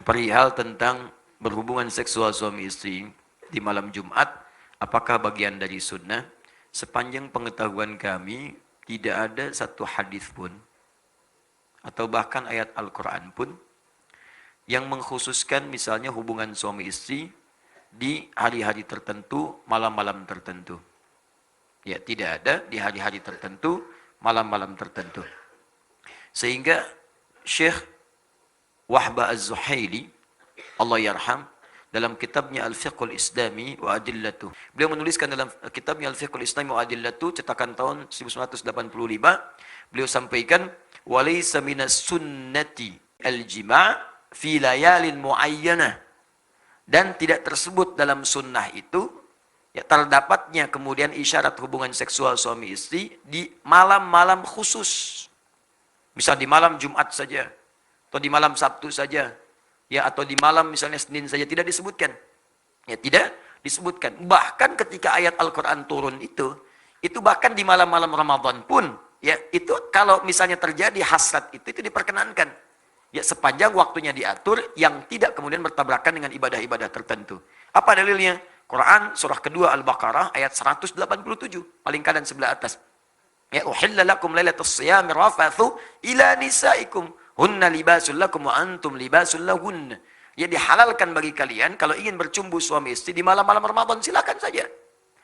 perihal tentang berhubungan seksual suami istri di malam Jumat, apakah bagian dari sunnah? Sepanjang pengetahuan kami, tidak ada satu hadis pun, atau bahkan ayat Al-Quran pun, yang mengkhususkan misalnya hubungan suami istri di hari-hari tertentu, malam-malam tertentu. Ya, tidak ada di hari-hari tertentu, malam-malam tertentu. Sehingga Syekh Wahbah Az-Zuhaili, Allah yarham, dalam kitabnya Al-Fiqhul Islami wa Adillatuh. Beliau menuliskan dalam kitabnya Al-Fiqhul Islami wa Adillatuh, cetakan tahun 1985, beliau sampaikan, walaysa minas sunnati al-jima' fi layalin muayyanah. Dan tidak tersebut dalam sunnah itu, ya, terdapatnya kemudian isyarat hubungan seksual suami istri di malam-malam khusus. Misal di malam Jumat saja, atau di malam Sabtu saja, ya, atau di malam misalnya Senin saja, tidak disebutkan. Ya, tidak disebutkan. Bahkan ketika ayat Al-Quran turun itu bahkan di malam-malam Ramadan pun, ya, itu kalau misalnya terjadi hasrat itu diperkenankan. Ya, sepanjang waktunya diatur yang tidak kemudian bertabrakan dengan ibadah-ibadah tertentu. Apa dalilnya? Quran surah kedua Al-Baqarah ayat 187, paling kanan sebelah atas. Ya, uhilla lakum lailatus siyami rafathu ila nisaikum hunna libasul lakum wa antum libasul lahunna. Ya, dihalalkan bagi kalian kalau ingin bercumbu suami istri di malam-malam Ramadan, silakan saja.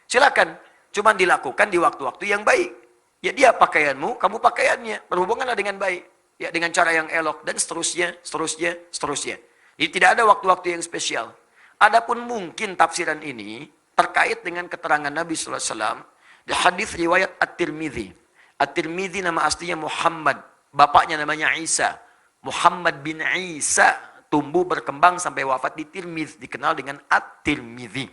Silakan. Cuman dilakukan di waktu-waktu yang baik. Ya, dia pakaianmu, kamu pakaiannya. Berhubunganlah dengan baik. Ya, dengan cara yang elok dan seterusnya. Jadi tidak ada waktu-waktu yang spesial. Adapun mungkin tafsiran ini terkait dengan keterangan Nabi sallallahu alaihi wasallam di hadis riwayat At-Tirmidzi. At-Tirmidzi nama aslinya Muhammad, bapaknya namanya Isa. Muhammad bin Isa tumbuh berkembang sampai wafat di Tirmidz, dikenal dengan At-Tirmidzi.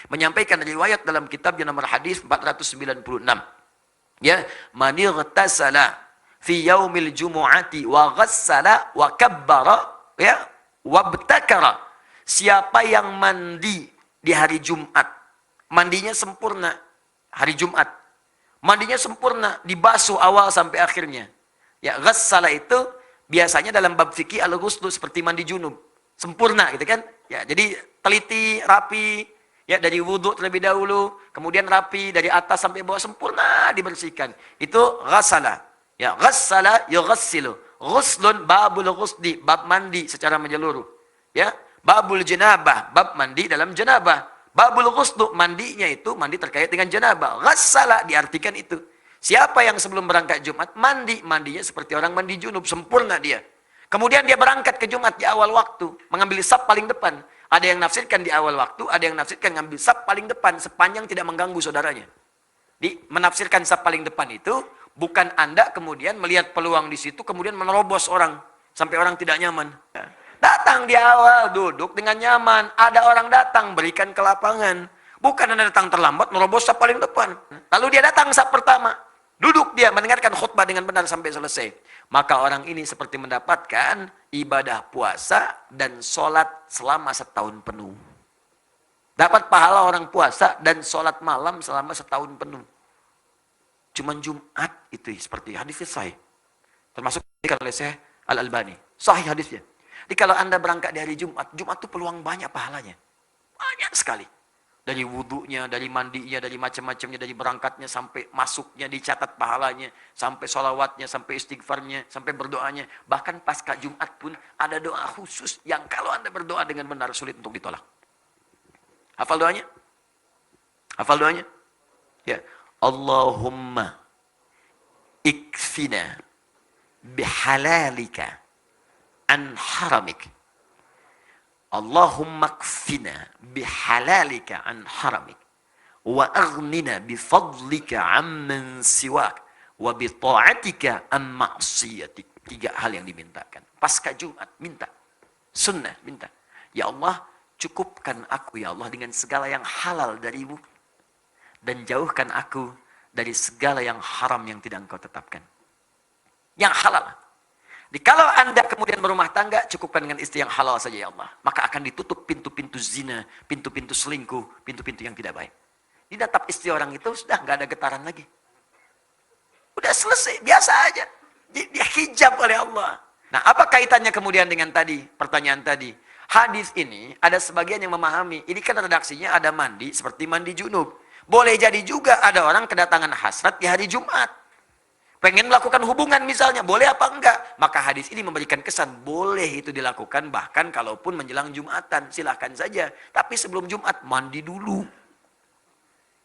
Menyampaikan riwayat dalam kitab yang nomor hadis 496. Ya, man ightasala fi yaumil jumu'ati wa ghassala wa kabbara, ya, wabtakara. Siapa yang mandi di hari Jumat, mandinya sempurna hari Jumat. Mandinya sempurna, dibasuh awal sampai akhirnya. Ya, ghassala itu biasanya dalam bab fikih al-ghuslu seperti mandi junub. Sempurna gitu kan? Ya, jadi teliti, rapi, ya, dari wudhu terlebih dahulu, kemudian rapi dari atas sampai bawah, sempurna dibersihkan. Itu ghassala. Ya, ghassala yughassilu. Ghuslun babul ghusli, bab mandi secara menyeluruh. Ya, babul janabah, bab mandi dalam janabah. Babul ghuslu, mandinya itu mandi terkait dengan janabah. Ghassala diartikan itu. Siapa yang sebelum berangkat Jumat mandinya seperti orang mandi junub, sempurna dia. Kemudian dia berangkat ke Jumat di awal waktu, mengambil saf paling depan. Ada yang nafsirkan di awal waktu, ada yang nafsirkan ngambil saf paling depan sepanjang tidak mengganggu saudaranya. Menafsirkan saf paling depan itu bukan Anda kemudian melihat peluang di situ kemudian menerobos orang sampai orang tidak nyaman. Datang di awal, duduk dengan nyaman. Ada orang datang, berikan ke lapangan. Bukan Anda datang terlambat, merobos saf paling depan. Lalu dia datang saf pertama. Duduk dia, mendengarkan khutbah dengan benar sampai selesai. Maka orang ini seperti mendapatkan ibadah puasa dan sholat selama setahun penuh. Dapat pahala orang puasa dan sholat malam selama setahun penuh. Cuman Jumat itu seperti hadis sahih. Termasuk oleh Syekh Al-Albani. Sahih hadisnya. Jadi kalau Anda berangkat di hari Jumat, Jumat itu peluang banyak pahalanya. Banyak sekali. Dari wudhunya, dari mandinya, dari macam-macamnya, dari berangkatnya sampai masuknya dicatat pahalanya, sampai sholawatnya, sampai istighfarnya, sampai berdoanya. Bahkan pasca Jumat pun ada doa khusus yang kalau Anda berdoa dengan benar sulit untuk ditolak. Hafal doanya? Hafal doanya? Ya. Allahumma ikfina bihalalika an haramik. Allahumma kfina bihalalika an haramik wa aghnina bifadlika amman siwak wa bita'atika an ma'siyatik. 3 hal yang dimintakan. Pasca Jumat minta. Sunnah minta. Ya Allah, cukupkan aku ya Allah dengan segala yang halal darimu dan jauhkan aku dari segala yang haram yang tidak Engkau tetapkan. Yang halal. Jadi kalau Anda kemudian berumah tangga, cukupkan dengan istri yang halal saja ya Allah. Maka akan ditutup pintu-pintu zina, pintu-pintu selingkuh, pintu-pintu yang tidak baik. Di natap istri orang itu sudah nggak ada getaran lagi. Udah selesai, biasa aja. Dia hijab oleh Allah. Nah, apa kaitannya kemudian dengan tadi, pertanyaan tadi? Hadis ini, ada sebagian yang memahami, ini kan redaksinya ada mandi, seperti mandi junub. Boleh jadi juga ada orang kedatangan hasrat di hari Jumat. Pengen melakukan hubungan misalnya, boleh apa enggak? Maka hadis ini memberikan kesan, boleh itu dilakukan, bahkan kalaupun menjelang Jumatan, silahkan saja. Tapi sebelum Jumat, mandi dulu.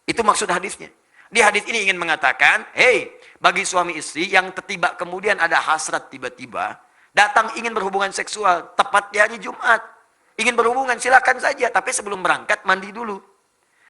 Itu maksud hadisnya. Di hadis ini ingin mengatakan, hey, bagi suami istri yang tiba kemudian ada hasrat tiba-tiba, datang ingin berhubungan seksual, tepat di hari Jumat. Ingin berhubungan, silakan saja. Tapi sebelum berangkat, mandi dulu.